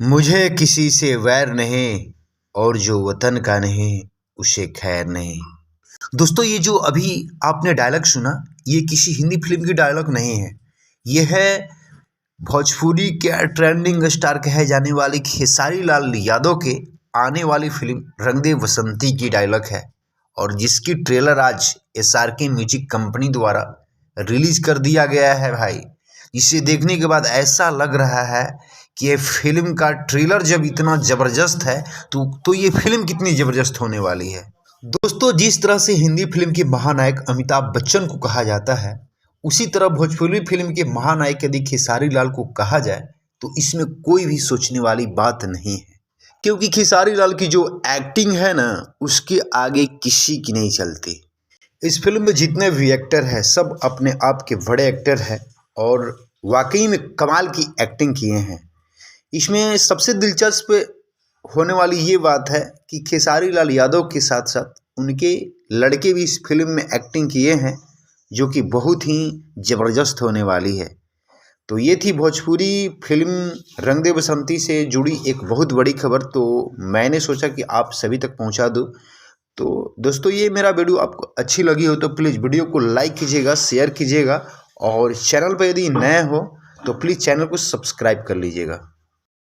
मुझे किसी से वैर नहीं और जो वतन का नहीं उसे खैर नहीं। दोस्तों, ये जो अभी आपने डायलॉग सुना, ये किसी हिंदी फिल्म की डायलॉग नहीं है। ये है भोजपुरी के ट्रेंडिंग स्टार कहे जाने वाले खेसारी लाल यादव के आने वाली फिल्म रंग दे बसंती की डायलॉग है, और जिसकी ट्रेलर आज SRK म्यूजिक कंपनी द्वारा रिलीज कर दिया गया है भाई। इसे देखने के बाद ऐसा लग रहा है कि ये फिल्म का ट्रेलर जब इतना ज़बरदस्त है तो ये फिल्म कितनी ज़बरदस्त होने वाली है। दोस्तों, जिस तरह से हिंदी फिल्म के महानायक अमिताभ बच्चन को कहा जाता है, उसी तरह भोजपुरी फिल्म के महानायक यदि खेसारी लाल को कहा जाए तो इसमें कोई भी सोचने वाली बात नहीं है, क्योंकि खेसारी लाल की जो एक्टिंग है ना, उसके आगे किसी की नहीं चलती। इस फिल्म में जितने भी एक्टर हैं सब अपने आप के बड़े एक्टर हैं और वाकई में कमाल की एक्टिंग किए हैं। इसमें सबसे दिलचस्प होने वाली ये बात है कि खेसारी लाल यादव के साथ साथ उनके लड़के भी इस फिल्म में एक्टिंग किए हैं, जो कि बहुत ही ज़बरदस्त होने वाली है। तो ये थी भोजपुरी फिल्म रंग दे बसंती से जुड़ी एक बहुत बड़ी खबर, तो मैंने सोचा कि आप सभी तक पहुंचा दूं। तो दोस्तों, ये मेरा वीडियो आपको अच्छी लगी हो तो प्लीज़ वीडियो को लाइक कीजिएगा, शेयर कीजिएगा, और चैनल पर यदि नए हो तो प्लीज़ चैनल को सब्सक्राइब कर लीजिएगा।